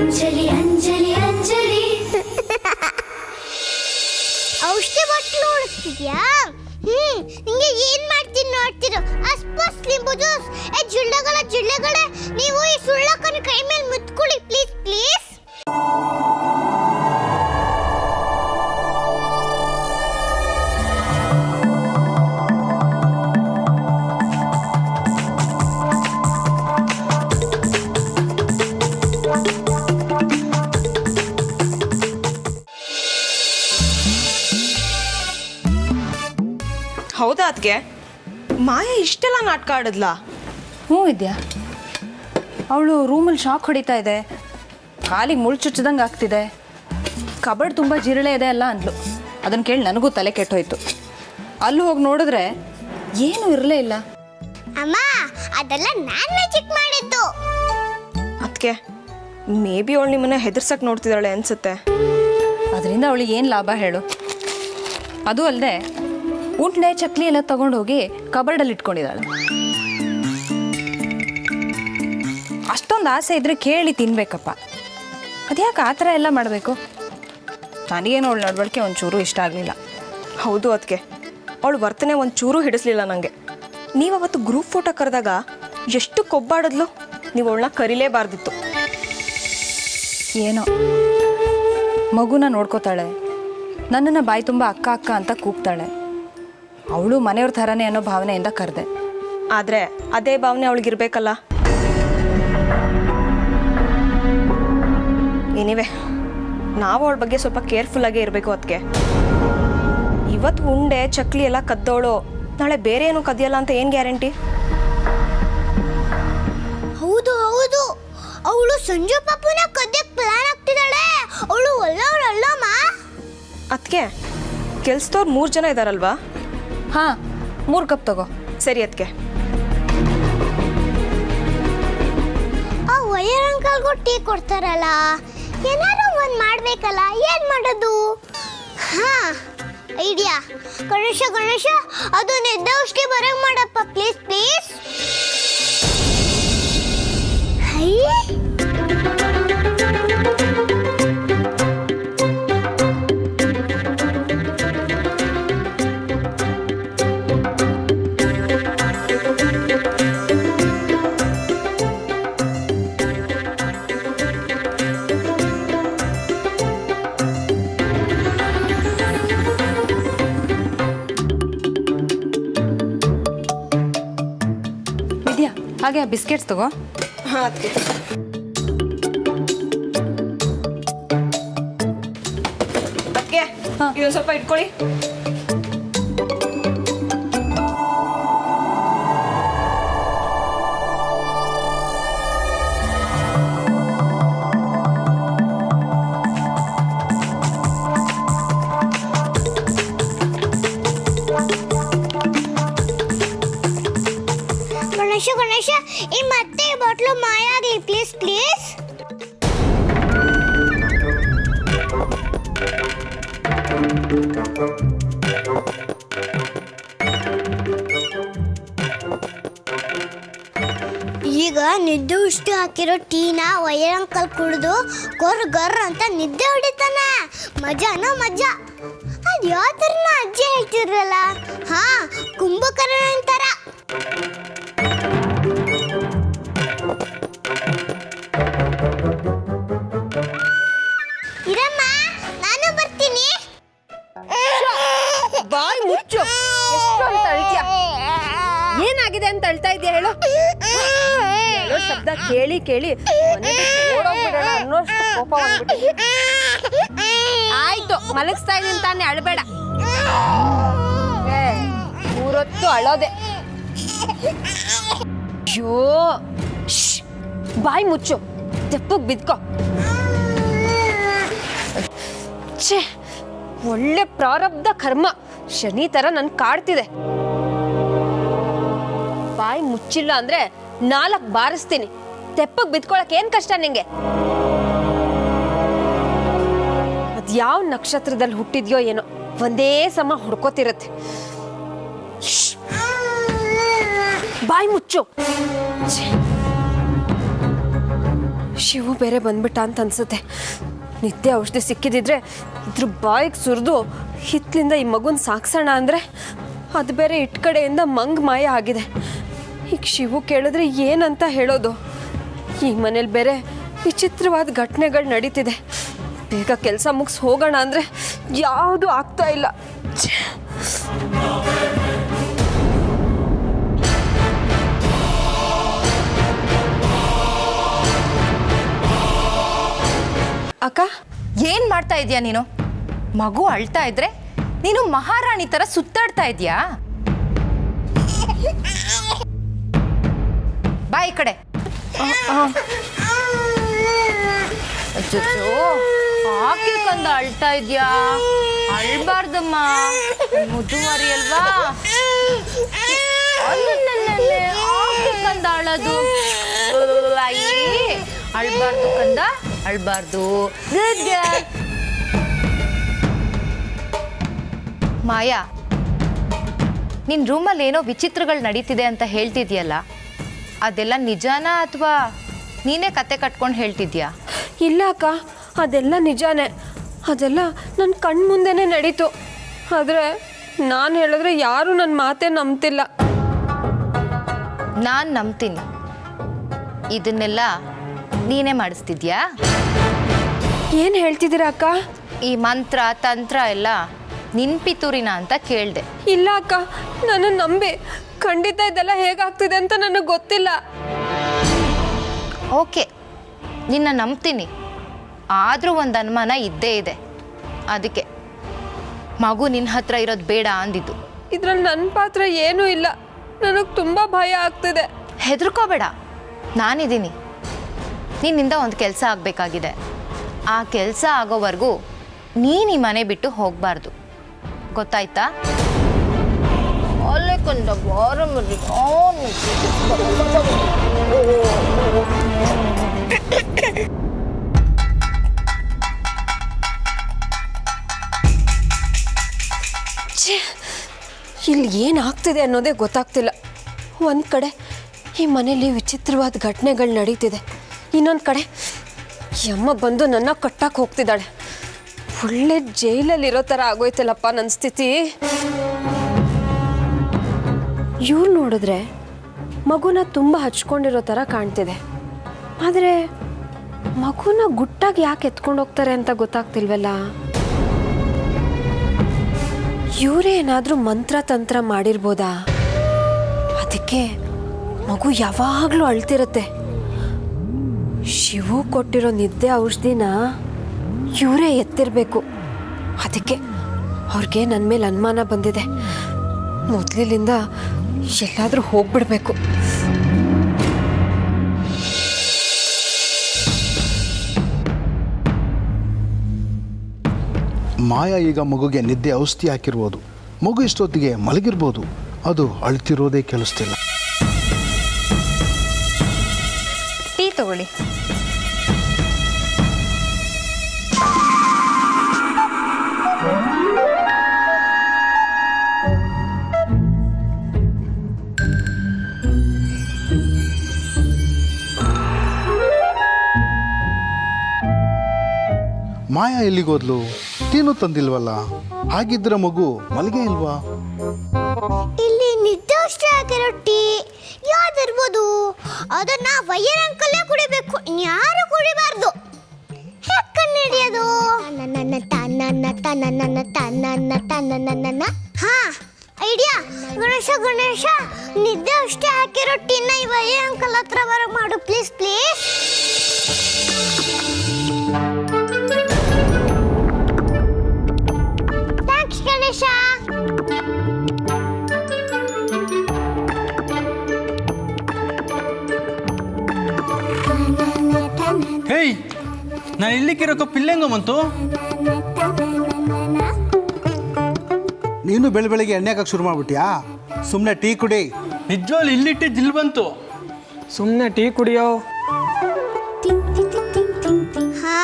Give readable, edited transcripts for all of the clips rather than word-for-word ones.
ಅಂಜಲಿ ಅಂಜಲಿ ಅಂಜಲಿ ಔಷಧಿ ಬಾಟ್ಲು ಹುಡುಕ್ತಿದ್ಯಾ? ನಿಂಗೆ ಏನ್ ಮಾಡ್ತೀನಿ ನೋಡ್ತಿರೋ? ಅಸ್ಪಸ್ ಲಿಂಬು ಜ್ಯೂಸ್. ಜುಳ್ಳೆಗಳೇ ನೀವು ಈ ಸುಳ್ಳಕ್ಕನ ಕೈ ಮೇಲೆ ಮುತ್ಕೊಳ್ಳಿ ಪ್ಲೀಸ್ ಪ್ಲೀಸ್. ಹೌದಾ ಅದಕ್ಕೆ ಮಾಯಾ ಇಷ್ಟೆಲ್ಲ ನಾಟಕ ಆಡಿದ್ಲಾ? ಹ್ಞೂ ಇದೆಯಾ, ಅವಳು ರೂಮಲ್ಲಿ ಶಾಕ್ ಹೊಡಿತಾ ಇದೆ, ಕಾಲಿಗೆ ಮುಳ್ಳು ಚುಚ್ಚದಂಗೆ ಆಗ್ತಿದೆ, ಕಬರ್ಡ್ ತುಂಬ ಜಿರಳೆ ಇದೆ ಅಲ್ಲ ಅಂದ್ಲು. ಅದನ್ನು ಕೇಳಿ ನನಗೂ ತಲೆ ಕೆಟ್ಟೋಯ್ತು. ಅಲ್ಲಿ ಹೋಗಿ ನೋಡಿದ್ರೆ ಏನೂ ಇರಲೇ ಇಲ್ಲ. ಅಮ್ಮ ಅದೆಲ್ಲ ನಾನು ಮ್ಯಾಜಿಕ್ ಮಾಡಿದ್ದು. ಅದಕ್ಕೆ ಮೇ ಬಿ ಅವಳು ನಿಮ್ಮನ್ನ ಹೆದರ್ಸಕ್ಕೆ ನೋಡ್ತಿದ್ದಾಳೆ ಅನ್ಸುತ್ತೆ. ಅದರಿಂದ ಅವಳಿಗೆ ಏನು ಲಾಭ ಹೇಳು? ಅದು ಅಲ್ಲದೆ ಉಂಡೆ ಚಕ್ಲಿ ಎಲ್ಲ ತಗೊಂಡೋಗಿ ಕಬರ್ಡಲ್ಲಿ ಇಟ್ಕೊಂಡಿದ್ದಾಳೆ. ಅಷ್ಟೊಂದು ಆಸೆ ಇದ್ರೆ ಕೇಳಿ ತಿನ್ಬೇಕಪ್ಪ. ಅದ್ಯಾಕೆ ಆ ಥರ ಎಲ್ಲ ಮಾಡಬೇಕು? ನನಗೇನು ಅವಳು ನಡವಳಿಕೆ ಒಂಚೂರು ಇಷ್ಟ ಆಗಲಿಲ್ಲ. ಹೌದು ಅದಕ್ಕೆ ಅವಳು ವರ್ತನೆ ಒಂಚೂರು ಹಿಡಿಸ್ಲಿಲ್ಲ ನನಗೆ. ನೀವು ಅವತ್ತು ಗ್ರೂಪ್ ಫೋಟೋ ಕರೆದಾಗ ಎಷ್ಟು ಕೊಬ್ಬಾಡಿದ್ಲು. ನೀವು ಅವಳನ್ನ ಕರೀಲೇಬಾರ್ದಿತ್ತು. ಏನೋ ಮಗುನ ನೋಡ್ಕೋತಾಳೆ, ನನ್ನನ್ನು ಬಾಯಿ ತುಂಬ ಅಕ್ಕ ಅಕ್ಕ ಅಂತ ಕೂಗ್ತಾಳೆ. ಅವಳು ಮನೆಯವ್ರ ಥರನೇ ಅನ್ನೋ ಭಾವನೆಯಿಂದ ಕರೆದೆ. ಆದರೆ ಅದೇ ಭಾವನೆ ಅವಳಿಗಿರ್ಬೇಕಲ್ಲ. ಏನಿವೆ ನಾವು ಅವಳ ಬಗ್ಗೆ ಸ್ವಲ್ಪ ಕೇರ್ಫುಲ್ಲಾಗೇ ಇರಬೇಕು. ಅದಕ್ಕೆ ಇವತ್ತು ಉಂಡೆ ಚಕ್ಲಿ ಎಲ್ಲ ಕದ್ದವಳು ನಾಳೆ ಬೇರೆ ಏನು ಕದಿಯಲ್ಲ ಅಂತ ಏನು ಗ್ಯಾರಂಟಿ? ಹೌದು ಹೌದು, ಅವಳು ಸಂಜು ಪಾಪುನ ಕದ್ಯಕ್ಕೆ ಪ್ಲಾನ್ ಆಗ್ತಿದ್ದಾಳೆ. ಅವಳು ಒಳ್ಳೆಯವಳಲ್ಲಮ್ಮ. ಅದಕ್ಕೆ ಕೆಲ್ಸದವ್ರು 3 ಜನ ಇದ್ದಾರಲ್ವಾ? ಹಾಂ, 3 ಕಪ್ ತಗೋ. ಸರಿ ಅದಕ್ಕೆ. ಆ ವಯರ್ ಅಂಕಲ್ಗೂ ಟೀ ಕೊಡ್ತಾರಲ್ಲ, ಏನಾದ್ರು ಒಂದು ಮಾಡಬೇಕಲ್ಲ, ಏನು ಮಾಡೋದು? ಹಾಂ ಐಡಿಯಾ. ಗಣೇಶ ಅದು ನಿದ್ದೌಷ್ಟಿ ಬರಂಗ್ ಮಾಡಪ್ಪ ಪ್ಲೀಸ್ ಪ್ಲೀಸ್. ಹೈ ಹಾಗೆ ಬಿಸ್ಕೆಟ್ಸ್ ತಗೋ. ಹಾಂ ಅದಕ್ಕೆ. ಅದಕ್ಕೆ ಇದೊಂದು ಸ್ವಲ್ಪ ಇಟ್ಕೊಳ್ಳಿ. ಗಣೇಶ ಈ ಮತ್ತೆ ಬಾಟ್ಲು ಮಾಯ ಆಗಲಿ ಪ್ಲೀಸ್ ಪ್ಲೀಸ್. ಈಗ ನಿದ್ದೆ ಉಷ್ಟು ಹಾಕಿರೋ ಟೀನ ವಯರ್ ಅಂಕಲ್ ಕುಡಿದು ಗರ್ ಅಂತ ನಿದ್ದೆ ಹೊಡಿತಾನ. ಮಜಾನೋ ಮಜಾ. ಅದು ಯಾವ ಥರನ ಅಜ್ಜಿ ಹೇಳ್ತಿದ್ರಲ್ಲ, ಹಾ ಕುಂಭಕರ್ಣ ಅಂತಾರ. ಇರಮ್ಮ ನಾನು ಬರ್ತೀನಿ. ಬಾಯ್ ಮುಚ್ಚು. ಎಷ್ಟು ಅಂತ ಅಳ್ತೀಯ? ಏನಾಗಿದೆ ಅಂತ ಅಳ್ತಾ ಇದೆಯಾ ಹೇಳು? ಹೇಳೋ ಶಬ್ದ ಕೇಳಿ ಕೇಳಿ ಓಡೋಗ್ಬಿಡೋಣ ಅನ್ನೋಷ್ಟು ಕೋಪ ಬಂದ್ಬಿಟ್ಟು. ಆಯ್ತು, ಮಲಗಿಸ್ತಾ ಇದೀನಿ ತಾನೇ, ಅಳಬೇಡ. ಮೂರೊತ್ತು ಅಳೋದೆ. ಅಯ್ಯೋ, ಬಾಯಿ ಮುಚ್ಚು, ತೆಪ್ಪಗ್ ಬಿದ್ಕೋ. ಛೇ, ಒಳ್ಳೆ ಪ್ರಾರಬ್ಧ ಕರ್ಮ, ಶನಿ ತರ ನನ್ ಕಾಡ್ತಿದೆ. ಬಾಯಿ ಮುಚ್ಚಿಲ್ಲ ಅಂದ್ರೆ 4 ಬಾರಿಸ್ತೀನಿ. ತೆಪ್ಪಗ್ ಬಿದ್ಕೊಳಕ್ ಏನ್ ಕಷ್ಟ ನಿಂಗೆ? ಅದ್ಯಾವ ನಕ್ಷತ್ರದಲ್ಲಿ ಹುಟ್ಟಿದ್ಯೋ ಏನೋ, ಒಂದೇ ಸಮ ಹುಡ್ಕೋತಿರತ್ತೆ. ಬಾಯಿ ಮುಚ್ಚು. ಶಿವು ಬೇರೆ ಬಂದ್ಬಿಟ್ಟ ಅಂತ ಅನ್ಸುತ್ತೆ. ನಿದ್ದೆ ಔಷಧಿ ಸಿಕ್ಕಿದಿದ್ರೆ ಇದ್ರ ಬಾಯಿಗೆ ಸುರಿದು ಹಿತ್ತಲಿಂದ ಈ ಮಗುನ ಸಾಕ್ಸೋಣ ಅಂದರೆ ಅದು ಬೇರೆ ಇಟ್ ಕಡೆಯಿಂದ ಮಂಗ್ ಮಾಯ ಆಗಿದೆ. ಈಗ ಶಿವು ಕೇಳಿದ್ರೆ ಏನಂತ ಹೇಳೋದು? ಈ ಮನೇಲಿ ಬೇರೆ ವಿಚಿತ್ರವಾದ ಘಟನೆಗಳು ನಡೀತಿದೆ. ಬೇಗ ಕೆಲಸ ಮುಗಿಸಿ ಹೋಗೋಣ ಅಂದರೆ ಯಾವುದೂ ಆಗ್ತಾ ಇಲ್ಲ. ಅಕ್ಕ, ಏನ್ ಮಾಡ್ತಾ ಇದೀಯಾ ನೀನು? ಮಗು ಅಳ್ತಾ ಇದ್ರೆ ನೀನು ಮಹಾರಾಣಿ ತರ ಸುತ್ತಾಡ್ತಾ ಇದೀಯಾ? ಬಾ ಈ ಕಡೆ. ಅಚ್ಚಚ್ಚೋ, ಆಕೆ ಕಂದ ಅಳ್ತಾ ಇದ್ಯಾ? ಅಳ್ಬಾರ್ದಮ್ಮ, ಮುದುವರಿ ಅಲ್ವಾ? ಆಕೆ ಕಂದ ಅಳೋದು ಅಳ್ಬಾರ್ದು ಕಂದ, ಅಳ್ಬಾರ್ದು. ಮಾಯಾ, ನಿನ್ ರೂಮಲ್ಲಿ ಏನೋ ವಿಚಿತ್ರಗಳು ನಡೀತಿದೆ ಅಂತ ಹೇಳ್ತಿದ್ಯಲ್ಲ, ಅದೆಲ್ಲ ನಿಜಾನಾ ಅಥವಾ ನೀನೇ ಕತೆ ಕಟ್ಕೊಂಡು ಹೇಳ್ತಿದ್ಯಾ? ಇಲ್ಲ ಅಕ್ಕ, ಅದೆಲ್ಲ ನಿಜಾನೇ. ಅದೆಲ್ಲ ನನ್ನ ಕಣ್ಣು ಮುಂದೆನೇ ನಡೀತು. ಆದರೆ ನಾನು ಹೇಳಿದ್ರೆ ಯಾರೂ ನನ್ನ ಮಾತೇ ನಂಬ್ತಿಲ್ಲ. ನಾನು ನಂಬ್ತೀನಿ. ಇದನ್ನೆಲ್ಲ ನೀನೇ ಮಾಡಿಸ್ತಿದ್ಯಾ? ಏನು ಹೇಳ್ತಿದ್ದೀರಾ ಅಕ್ಕ? ಈ ಮಂತ್ರ ತಂತ್ರ ಎಲ್ಲ ನಿನ್ ಪಿತೂರಿನ ಅಂತ ಕೇಳಿದೆ. ಇಲ್ಲ ಅಕ್ಕ, ನನ್ನ ನಂಬಿ. ಖಂಡಿತ ಇದೆಲ್ಲ ಹೇಗಾಗ್ತಿದೆ ಅಂತ ನನಗೆ ಗೊತ್ತಿಲ್ಲ. ಓಕೆ, ನಿನ್ನ ನಂಬ್ತೀನಿ. ಆದರೂ ಒಂದು ಅನುಮಾನ ಇದ್ದೇ ಇದೆ. ಅದಕ್ಕೆ ಮಗು ನಿನ್ನ ಹತ್ರ ಇರೋದು ಬೇಡ ಅಂದಿದ್ದು. ಇದ್ರಲ್ಲಿ ನನ್ನ ಪಾತ್ರ ಏನೂ ಇಲ್ಲ. ನನಗೆ ತುಂಬ ಭಯ ಆಗ್ತಿದೆ. ಹೆದರ್ಕೋಬೇಡ, ನಾನಿದ್ದೀನಿ. ನಿನ್ನಿಂದ ಒಂದು ಕೆಲಸ ಆಗಬೇಕಾಗಿದೆ. ಆ ಕೆಲಸ ಆಗೋವರೆಗೂ ನೀನು ಈ ಮನೆ ಬಿಟ್ಟು ಹೋಗಬಾರ್ದು, ಗೊತ್ತಾಯ್ತಾ? ಇಲ್ಲಿ ಏನಾಗ್ತಿದೆ ಅನ್ನೋದೇ ಗೊತ್ತಾಗ್ತಿಲ್ಲ. ಒಂದು ಕಡೆ ಈ ಮನೇಲಿ ವಿಚಿತ್ರವಾದ ಘಟನೆಗಳು ನಡೀತಿದೆ, ಇನ್ನೊಂದು ಕಡೆ ಈ ಅಮ್ಮ ಬಂದು ನನ್ನ ಕಟ್ಟಕ್ಕೆ ಹೋಗ್ತಿದ್ದಾಳೆ. ಒಳ್ಳೆ ಜೈಲಲ್ಲಿರೋ ಥರ ಆಗೋಯ್ತಲ್ಲಪ್ಪ ನನ್ನ ಸ್ಥಿತಿ. ಇವ್ರು ನೋಡಿದ್ರೆ ಮಗುನ ತುಂಬ ಹಚ್ಕೊಂಡಿರೋ ಥರ ಕಾಣ್ತಿದೆ. ಆದರೆ ಮಗುನ ಗುಟ್ಟಾಗಿ ಯಾಕೆ ಎತ್ಕೊಂಡು ಹೋಗ್ತಾರೆ ಅಂತ ಗೊತ್ತಾಗ್ತಿಲ್ವಲ್ಲ. ಇವರೇ ಏನಾದರೂ ಮಂತ್ರ ತಂತ್ರ ಮಾಡಿರ್ಬೋದಾ? ಅದಕ್ಕೆ ಮಗು ಯಾವಾಗಲೂ ಅಳ್ತಿರುತ್ತೆ. ಶಿವು ಕೊಟ್ಟಿರೋ ನಿದ್ದೆ ಔಷಧಿನ ಇವರೇ ಎತ್ತಿರಬೇಕು. ಅದಕ್ಕೆ ಅವ್ರಿಗೆ ನನ್ನ ಮೇಲೆ ಅನುಮಾನ ಬಂದಿದೆ. ಮೊದಲಿನಿಂದ ಎಲ್ಲಾದರೂ ಹೋಗ್ಬಿಡ್ಬೇಕು. ಮಾಯಾ ಈಗ ಮಗುಗೆ ನಿದ್ದೆ ಔಷಧಿ ಹಾಕಿರ್ಬೋದು. ಮಗು ಇಷ್ಟೊತ್ತಿಗೆ ಮಲಗಿರ್ಬೋದು. ಅದು ಅಳ್ತಿರೋದೇ ಕೆಲಸ್ತಿಲ್ಲ. ಟೀ ತಗೊಳ್ಳಿ. ಮಾಯಾ ಎಲ್ಲಿಗೋದ್ಲು? ಟೀನು ತಂದಿಲ್ವಲ್ಲ. ಹಾಗಿದ್ರೆ ಮಗು ಮಲಗೇ ಇಲ್ವಾ? ಇಲ್ಲಿ ನಿದ್ದೆ ಔಷಧಿ ಹಾಕಿರೋ ಟೀ ಯಾವ್ದಿರ್ಬೋದು? ಅದನ್ನ ವೈಯರ್ ಅಂಕಲ್ಲೇ ಕುಡಿಬೇಕು, ಇನ್ಯಾರು ಕುಡಿಬಾರ್ದು. ಹೆಕ್ಕನ್ ಹಿಡಿಯೋದು? ಹಾ, ಐಡಿಯಾ. ಗಣೇಶ ಗಣೇಶ, ನಿದ್ದೆ ಔಷಧಿ ಹಾಕಿರೋ ಟೀನ ಈ ವೈಯರ್ ಅಂಕಲ್ ಹತ್ರ ಬರೋ ಮಾಡು ಪ್ಲೀಸ್ ಪ್ಲೀಸ್. ಥ್ಯಾಂಕ್ಸ್ ಗಣೇಶ. ಹೇಯ್, ನಾನು ಇಲ್ಲಿಕ್ಕಿರೋ ಕಪ್ ಇಲ್ಲೆಂಗ ಬಂತು? ನೀನು ಬೆಳಗ್ಗೆ ಎಣ್ಣೆ ಹಾಕಕ್ಕೆ ಶುರು ಮಾಡ್ಬಿಟ್ಯಾ? ಸುಮ್ಮನೆ ಟೀ ಕುಡಿ. ನಿಜವಾಗ್ಲು ಇಲ್ಲಿಟ್ಟಿದ್ದು ಇಲ್ಲಿ ಬಂತು. ಸುಮ್ಮನೆ ಟೀ ಕುಡಿಯೋ. ಹಾ,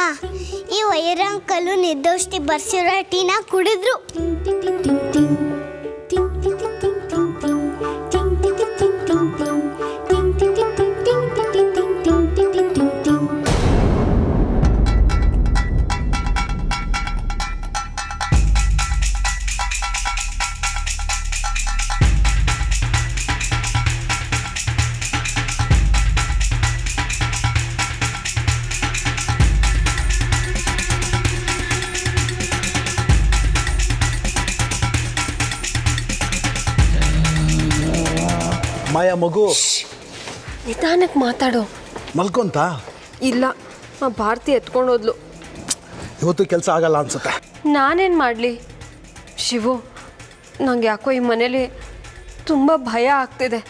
ಈ ವೈಯರ್ ಅಂಕಲು ನಿದ್ದೆ ಔಷಧಿ ಬರ್ಸಿರೋ ಟೀನ ಕುಡಿದ್ರು. ಮಾಯಾ ಮಗು ನಿಧಾನಕ್ಕೆ ಮಾತಾಡು. ಮಲ್ಕೊಂತ ಇಲ್ಲ, ಆ ಭಾರತಿ ಎತ್ಕೊಂಡು ಹೋದ್ಲು. ಇವತ್ತು ಕೆಲಸ ಆಗಲ್ಲ ಅನ್ಸುತ್ತೆ. ನಾನೇನು ಮಾಡಲಿ ಶಿವು, ನಂಗೆ ಯಾಕೋ ಈ ಮನೇಲಿ ತುಂಬ ಭಯ ಆಗ್ತಿದೆ.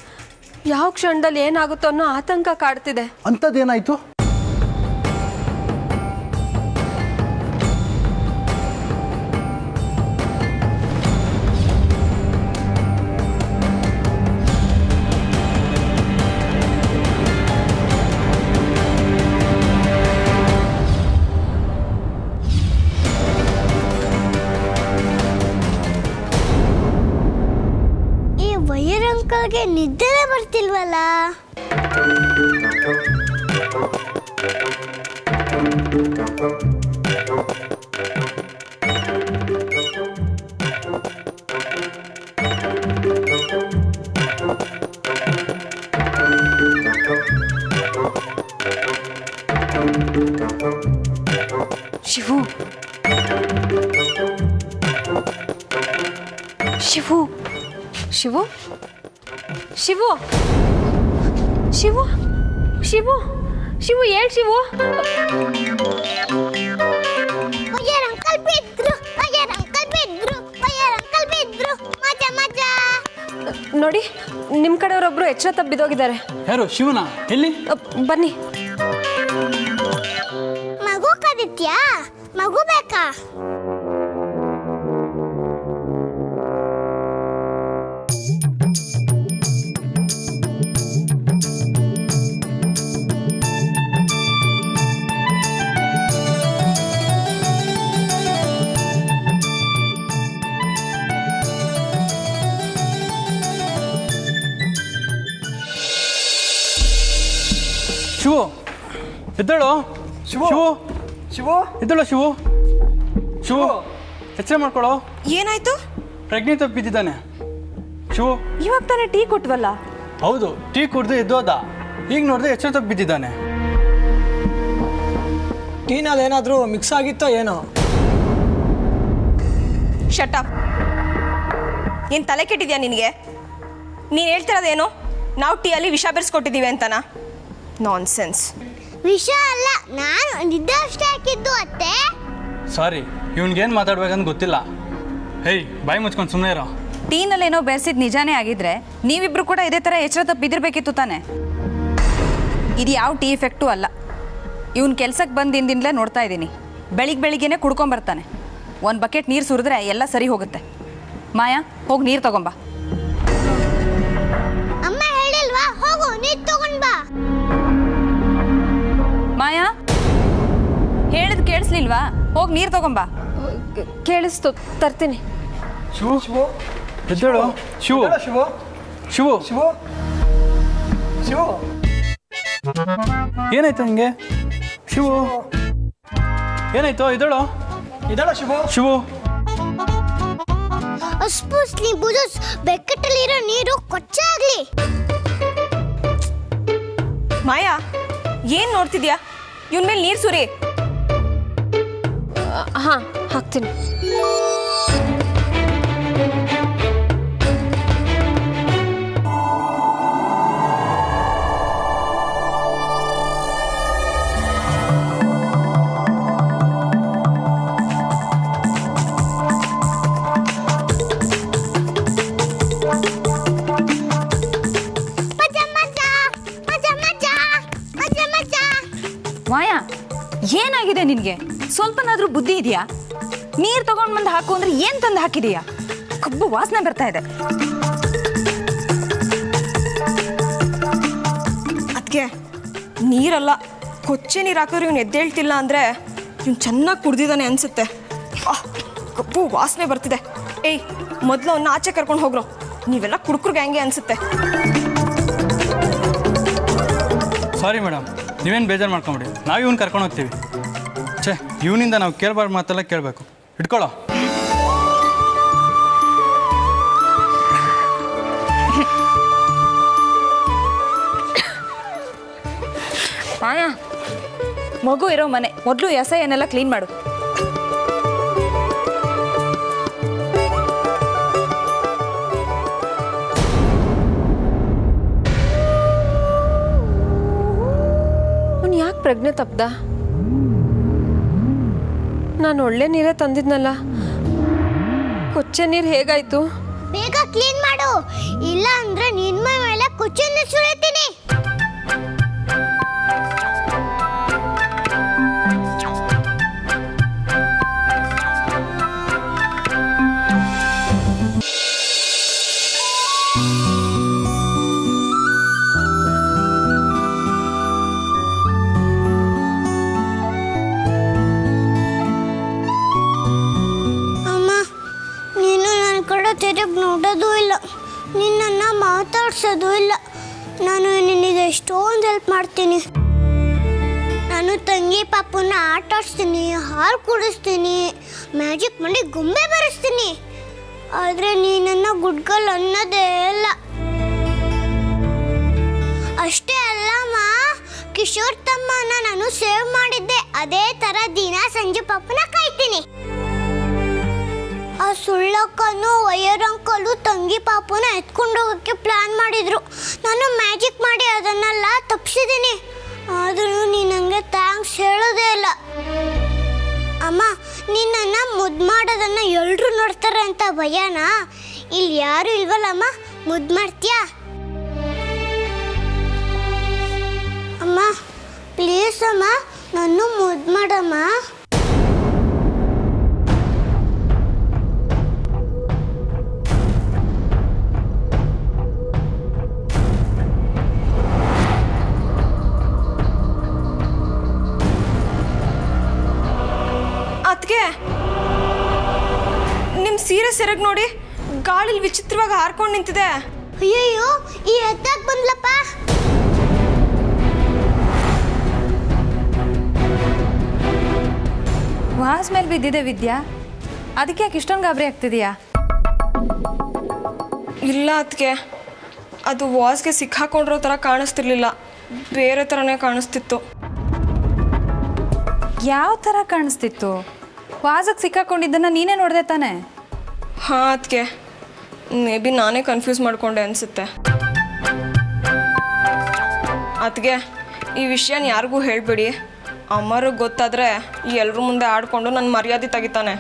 ಯಾವ ಕ್ಷಣದಲ್ಲಿ ಏನಾಗುತ್ತೋ ಅನ್ನೋ ಆತಂಕ ಕಾಡ್ತಿದೆ. ಅಂಥದ್ದೇನಾಯ್ತು? ಈ ವೈರ್ ಅಂಕಲ್ಗೆ ನಿದ್ದೆನೇ ಬರ್ತಿಲ್ವಲ್ಲ. ಶಿವು, ಶಿವು, ಶಿವು, ಶಿವು, ಶಿವು, ಶಿವು, ಶಿವು, ಹೇಳ್ ಶಿವು. ವೈರ್ ಅಂಕಲ್ ಬಿದ್ರು, ವೈರ್ ಅಂಕಲ್ ಬಿದ್ರು, ವೈರ್ ಅಂಕಲ್ ಬಿದ್ರು. ಮಜಾ ಮಜಾ. ನೋಡಿ, ನಿಮ್ಮ ಕಡೆಯವರೊಬ್ರು ಎಚ್ಚರ ತಪ್ಪಿದೋಗಿದ್ದಾರೆ. ಯಾರು? ಶಿವನ? ಎಲ್ಲಿ? ಬನ್ನಿ. ಮಗು ಕದಿತ್ಯಾ? ಮಗು ಬೇಕಾ? ಶಿವು ಎದ್ದೇಳು. ಶಿವು ಶಿವು ಎದ್ದೇಳು. ಶಿವು ಶಿವು ಎಚ್ಚರ ಮಾಡ್ಕೊಳ್ಳೋ. ಏನಾಯ್ತು? ಪ್ರಜ್ಞೆ ತಪ್ಪಿದ್ದಾನೆ. ಶಿವು ಇವಾಗ ತಾನೇ ಟೀ ಕೊಟ್ವಲ್ಲ. ಹೌದು, ಟೀ ಕುಡ್ದು ಎದ್ದೋದ. ಈಗ ನೋಡಿದ್ರೆ ಎಚ್ಚರ ತಪ್ಪಿದ್ದಾನೆ. ಟೀನಲ್ಲಿ ಏನಾದರೂ ಮಿಕ್ಸ್ ಆಗಿತ್ತೋ ಏನೋ. ಶಟಪ್. ಏನು ತಲೆ ಕೆಟ್ಟಿದ್ಯಾ ನಿನಗೆ? ನೀನು ಹೇಳ್ತಿರೋದೇನು? ನಾವು ಟೀಯಲ್ಲಿ ವಿಷ ಬೆರೆಸ್ಕೊಟ್ಟಿದ್ದೀವಿ ಅಂತನಾ? ನಾನ್ಸೆನ್ಸ್. ವಿಷ ಅಲ್ಲ, ನಾನು ನಿದ್ದೆ ಅಷ್ಟೇ ಹಾಕಿದ್ದು ಅತ್ತೆ. ಸಾರಿ, ಇವನ್ಗೇನು ಮಾತಾಡ್ಬೇಕಂತ ಗೊತ್ತಿಲ್ಲ. ಹೇಯ್, ಬಾಯಿ ಮುಚ್ಕೊಂಡು ಸುಮ್ಮನೆ ಇರೋ. ಟೀನಲ್ಲೇನೋ ಬೆರೆಸಿದ ನಿಜಾನೇ ಆಗಿದ್ರೆ ನೀವಿಬ್ರು ಕೂಡ ಇದೇ ಥರ ಎಚ್ಚರ ತಪ್ಪಿದಿರ್ಬೇಕಿತ್ತು ತಾನೆ. ಇದು ಯಾವ ಟೀ ಎಫೆಕ್ಟು ಅಲ್ಲ. ಇವನು ಕೆಲ್ಸಕ್ಕೆ ಬಂದಿಂದಲೇ ನೋಡ್ತಾ ಇದ್ದೀನಿ. ಬೆಳಿಗ್ಗೆನೇ ಕುಡ್ಕೊಂಬರ್ತಾನೆ. ಒಂದು ಬಕೆಟ್ ನೀರು ಸುರಿದ್ರೆ ಎಲ್ಲ ಸರಿ ಹೋಗುತ್ತೆ. ಮಾಯಾ, ಹೋಗಿ ನೀರು ತಗೊಂಬಾ. ಅಮ್ಮ ಹೇಳಿಲ್ವಾ? ಹೋಗು ನೀರು ತಗೊಂಡ್ ಬಾ. ಮಾಯಾ, ಹೇಳಿದ್ ಕೇಳಿಸ್ಲಿಲ್ವಾ? ಹೋಗಿ ನೀರು ತಗೊಂಬಾ. ಕೇಳಿಸ್ತು, ತರ್ತೀನಿ. ಶಿವು ಶಿವು ಎದ್ದೇಳು. ಶಿವು ಶಿವು ಶಿವು ಶಿವು ಶಿವು ಏನಾಯ್ತು ನಿಂಗೆ? ಶಿವು ಏನಾಯ್ತು? ಎದ್ದೇಳು. ಇದಳ ಶಿವು. ಶಿವು ಅಸ್ಪುಸ್ಲಿ ಬುದುಸ್ ಬೆಕ್ಕಟ್ಟಲ್ಲಿರೋ ನೀರು ಕೊಚ್ಚಾಗ್ಲಿ. ಮಾಯಾ, ಏನು ನೋಡ್ತಿದ್ಯಾ? ಇವನ್ ಮೇಲೆ ನೀರು ಸುರಿ. ಹಾಂ, ಹಾಕ್ತೀನಿ. ಮಾಯಾ, ಏನಾಗಿದೆ ನಿನಗೆ? ಸ್ವಲ್ಪನಾದ್ರೂ ಬುದ್ಧಿ ಇದೆಯಾ? ನೀರು ತಗೊಂಡು ಬಂದು ಹಾಕು ಅಂದ್ರೆ ಏನು ತಂದು ಹಾಕಿದೀಯಾ? ಕಬ್ಬು ವಾಸನೆ ಬರ್ತಾ ಇದೆ. ಅದಕ್ಕೆ ನೀರಲ್ಲ, ಕೊಚ್ಚೆ ನೀರು ಹಾಕಿದ್ರೆ ಇವ್ನು ಎದ್ದೇಳ್ತಿಲ್ಲ ಅಂದರೆ ಇವ್ನು ಚೆನ್ನಾಗಿ ಕುಡ್ದಿದ್ದಾನೆ ಅನಿಸುತ್ತೆ. ಕಬ್ಬು ವಾಸನೆ ಬರ್ತಿದೆ. ಏಯ್, ಮೊದಲು ಅವನ್ನ ಆಚೆ ಕರ್ಕೊಂಡು ಹೋಗ್ರು. ನೀವೆಲ್ಲ ಕುಡ್ಕ್ರಿಗೆ ಹೆಂಗೆ ಅನಿಸುತ್ತೆ. ಸಾರಿ ಮೇಡಮ್, ನೀವೇನು ಬೇಜಾರು ಮಾಡ್ಕೊಂಬಿಡಿ. ನಾವು ಇವ್ನು ಕರ್ಕೊಂಡು ಹೋಗ್ತೀವಿ. ಛೇ, ಇವನಿಂದ ನಾವು ಕೇಳಬಾರ್ದು ಮಾತೆಲ್ಲ ಕೇಳಬೇಕು. ಇಟ್ಕೊಳ್ಳೋ. ಮಾಯಾ, ಮಗು ಇರೋ ಮನೆ, ಮೊದಲು ಎಸೆಯನ್ನೆಲ್ಲ ಕ್ಲೀನ್ ಮಾಡು. ಪ್ರಜ್ಞೆ ತಪ್ಪದ? ನಾನು ಒಳ್ಳೆ ನೀರೇ ತಂದಿದ್ನಲ್ಲ, ಕೊಚ್ಚೆ ನೀರು ಹೇಗಾಯ್ತು? ಬೇಗ ಕ್ಲೀನ್ ಮಾಡು, ಇಲ್ಲ ಅಂದ್ರೆ ನಿನ್ನ ಮೇಲೆ ಕೊಚ್ಚೆ ನೀರು ಸುರಿತೀನಿ. ತಿರುಗಿ ನೋಡೋದು ಇಲ್ಲ, ನಿನ್ನನ್ನು ಮಾತಾಡ್ಸೋದು ಇಲ್ಲ. ನಾನು ನಿನಗೆ ಎಷ್ಟೊಂದು ಹೆಲ್ಪ್ ಮಾಡ್ತೀನಿ. ನಾನು ತಂಗಿ ಪಾಪುನ ಆಟ ಆಡಿಸ್ತೀನಿ, ಹಾಲು ಕುಡಿಸ್ತೀನಿ, ಮ್ಯಾಜಿಕ್ ಮಾಡಿ ಗೊಂಬೆ ಬರೆಸ್ತೀನಿ. ಆದರೆ ನೀನನ್ನು ಗುಡ್ಗಲ್ ಅನ್ನೋದೇ ಇಲ್ಲ. ಅಷ್ಟೇ ಅಲ್ಲಮ್ಮ, ಕಿಶೋರ್ ತಮ್ಮನ ನಾನು ಸೇವ್ ಮಾಡಿದ್ದೆ. ಅದೇ ಥರ ದಿನ ಸಂಜೆ ಪಾಪುನ ಕಾಯ್ತೀನಿ. ಆ ಸುಳ್ಳಕ್ಕನು ವೈಯರ್ ಅಂಕಲು ತಂಗಿ ಪಾಪುನ ಎತ್ಕೊಂಡು ಹೋಗೋಕ್ಕೆ ಪ್ಲಾನ್ ಮಾಡಿದ್ರು. ನಾನು ಮ್ಯಾಜಿಕ್ ಮಾಡಿ ಅದನ್ನೆಲ್ಲ ತಪ್ಪಿಸಿದ್ದೀನಿ. ಆದರೂ ನೀನು ನನಗೆ ಥ್ಯಾಂಕ್ಸ್ ಹೇಳೋದೇ ಇಲ್ಲ. ಅಮ್ಮ, ನಿನ್ನನ್ನು ಮುದ್ದು ಮಾಡೋದನ್ನು ಎಲ್ಲರೂ ನೋಡ್ತಾರೆ ಅಂತ ಭಯನಾ? ಇಲ್ಲಿ ಯಾರು ಇಲ್ವಲ್ಲಮ್ಮ, ಮುದ್ದು ಮಾಡ್ತೀಯಾ? ಅಮ್ಮ ಪ್ಲೀಸ್ ಅಮ್ಮ, ನನ್ನ ಮುದ್ದು ಮಾಡಮ್ಮ. ಅದಕ್ಕೆ ನಿಮ್ಮ ಸೀರೆ ಸೆರಗ್ ನೋಡಿ, ಗಾಳಿಲಿ ವಿಚಿತ್ರವಾಗಿ ಹಾರ್ಕೊಂಡು ನಿಂತಿದೆ. ಅಯ್ಯಯ್ಯೋ, ಈ ಎತ್ತಾಗ ಬಂದ್ಲಪ್ಪ. ವಾಸ್ ಮೇಲೆ ಬಿದ್ದಿದೆ ವಿದ್ಯಾ, ಅದಕ್ಕೆ ಯಾಕೆ ಇಷ್ಟೊಂದು ಗಾಬರಿ ಆಗ್ತಿದೆಯಾ? ಇಲ್ಲ ಅದಕ್ಕೆ, ಅದು ವಾಸ್ಗೆ ಸಿಕ್ಕಾಕೊಂಡಿರೋ ಥರ ಕಾಣಿಸ್ತಿರ್ಲಿಲ್ಲ, ಬೇರೆ ಥರನೇ ಕಾಣಿಸ್ತಿತ್ತು. ಯಾವ ಥರ ಕಾಣಿಸ್ತಿತ್ತು? ವಾಸಕ್ಕೆ ಸಿಕ್ಕಾಕೊಂಡಿದ್ದನ್ನು ನೀನೇ ನೋಡಿದೆ ತಾನೆ? ಹಾಂ ಅದಕ್ಕೆ, ಮೇ ಬಿ ನಾನೇ ಕನ್ಫ್ಯೂಸ್ ಮಾಡಿಕೊಂಡೆ ಅನಿಸುತ್ತೆ. ಅದಕ್ಕೆ ಈ ವಿಷಯನ ಯಾರಿಗೂ ಹೇಳಬೇಡಿ, ಅಮ್ಮರಿಗೆ ಗೊತ್ತಾದರೆ ಎಲ್ಲರ ಮುಂದೆ ಆಡಿಕೊಂಡು ನನ್ನ ಮರ್ಯಾದೆ ತೆಗಿತಾನೆ.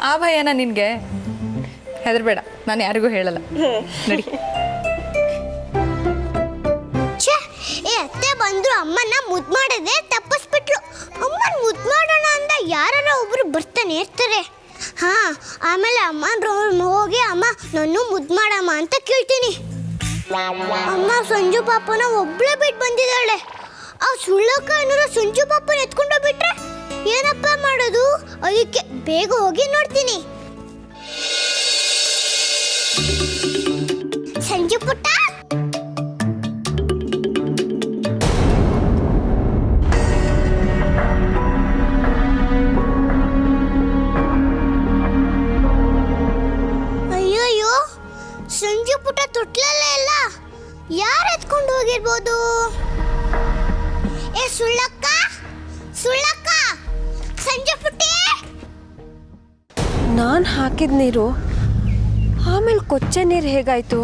ಆ ಭಯನ ನಿನಗೆ? ಹೆದರ್ಬೇಡ, ನಾನು ಯಾರಿಗೂ ಹೇಳಲ್ಲ. ನಡಿ. ಏ ಅತ್ತೆ ಬಂದ್ರು, ಅಮ್ಮನ ಮುದ್ದು ಮಾಡದೆ ತಪ್ಪಿಸ್ಬಿಟ್ಲು. ಅಮ್ಮನ ಮುದ್ದು ಮಾಡೋಣ ಅಂದ ಯಾರ ಒಬ್ರು ಬರ್ತಾನೆ ಇರ್ತಾರೆ. ಹಾ, ಆಮೇಲೆ ಅಮ್ಮನ ರೂಮ್ ಹೋಗಿ ಅಮ್ಮ ನಾನು ಮುದ್ದು ಮಾಡಮ್ಮ ಅಂತ ಕೇಳ್ತೀನಿ. ಅಮ್ಮ ಸಂಜು ಪಾಪನ ಒಬ್ಳೆ ಬಿಟ್ಟು ಬಂದಿದ್ದಾಳೆ. ಆ ಸುಳ್ಳಕ್ಕ ಏನಾರ ಸಂಜು ಪಾಪನ ಎತ್ಕೊಂಡು ಬಿಟ್ರೆ ಏನಪ್ಪ ಮಾಡೋದು? ಅದಕ್ಕೆ ಬೇಗ ಹೋಗಿ ನೋಡ್ತೀನಿ. ಸಂಜು ಪುಟ್ಟ, ಅಯ್ಯಯ್ಯೋ, ಸಂಜು ಪುಟ್ಟ ತೊಟ್ಲಲ್ಲೇ ಇಲ್ಲ. ಯಾರು ಎತ್ಕೊಂಡು ಹೋಗಿರ್ಬೋದು? ಏ ಸುಳ್ಳಕ್ಕ, ಸುಳ್ಳಕ್ಕ, ಸಂಜು ಪುಟ್ಟಿ. ನಾನು ಹಾಕಿದ ನೀರು ಆಮೇಲೆ ಕೊಚ್ಚೆ ನೀರು ಹೇಗಾಯ್ತು?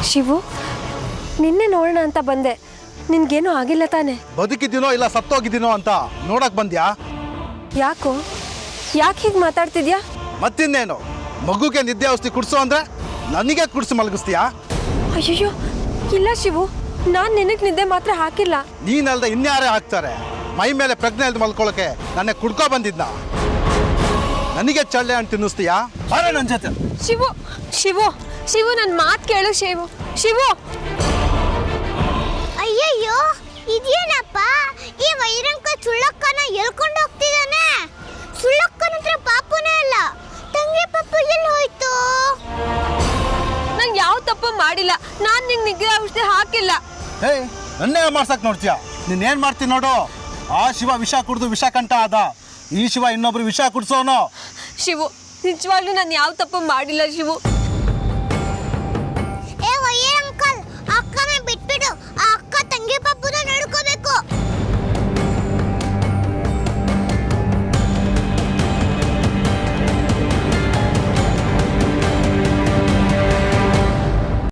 ಶಿವು, ನಿನ್ನೆ ನೋಡೋಣ ಅಂತ ಬಂದೆ, ನಿನ್ಗೇನೂ ಆಗಿಲ್ಲ ತಾನೆ? ಬದುಕಿದ್ದೀನೋ ಇಲ್ಲ ಸತ್ತೋಗಿದ್ದೀನೋ ಅಂತ ನೋಡಕ್ ಬಂದ್ಯಾ? ಯಾಕೆ ಹೀಗೆ ಮಾತಾಡ್ತಿದ್ಯಾ? ಮತ್ತಿನ್ನೇನು, ಮಗುಗೆ ನಿದ್ದೆ ಔಷಧಿ ಕುಡಿಸು ಅಂದ್ರೆ ನನಗೆ ಕುಡಿಸಿ ಮಲಗಿಸ್ತೀಯಾ? ಅಯ್ಯಯ್ಯೋ ಇಲ್ಲ ಶಿವು, ನಾನು ನಿನಗೆ ನಿದ್ದೆ ಮಾತ್ರ ಹಾಕಿಲ್ಲ. ನೀನಲ್ದೆ ಇನ್ಯಾರೇ ಹಾಕ್ತಾರೆ? ಮೈ ಮೇಲೆ ಪ್ರಜ್ಞೆ ಇಲ್ದು ಮಲ್ಕೊಳ್ಳೋಕೆ ನನ್ನ ಕುಡ್ಕೊ ಬಂದಿದ್ನ? ನನಗೆ ಚಳ್ಳೆ ಅಂತ ತಿನ್ನಿಸ್ತೀಯಾ? ಬರ ನನ್ನ ಜೊತೆ. ಶಿವು ಶಿವು ಶಿವು, ನನ್ನ ಮಾತು ಕೇಳು ಶಿವು. ಶಿವು, ಅಯ್ಯಯ್ಯೋ, ಇದೇನಪ್ಪ? ಈ ವೈರಂಕ ಸುಳ್ಳಕ್ಕನ ಎಳ್ಕೊಂಡು ಹೋಗ್ತಿದ್ದಾನೆ. ಸುಳ್ಳಕ್ಕನ ಹತ್ರ ಪಾಪುನೇ ಇಲ್ಲ, ತಂಗಿ ಪಾಪು ಎಲ್ಲಿ ಹೋಯ್ತು? ನಂಗೆ ಯಾವ ತಪ್ಪು ಮಾಡಿಲ್ಲ, ನಾನು ನಿಂಗೆ ನಿದ್ದೆ ಔಷಧಿ ಹಾಕಿಲ್ಲ. ಹೇ, ನನ್ನೇ ಮಾಡ್ಸಕ್ ನೋಡ್ತೀಯ? ನೀನೇನ್ ಮಾಡ್ತೀನಿ ನೋಡು. ಆ ಶಿವ ವಿಷ ಕುಡಿದು ವಿಷ ಕಂಠ ಆದ, ಈ ಶಿವ ಇನ್ನೊಬ್ರು ವಿಷ ಕುಡಿಸೋನು. ಶಿವು, ನಿಜವಾಗ್ಲೂ ನಾನು ಯಾವ ತಪ್ಪು ಮಾಡಿಲ್ಲ ಶಿವು.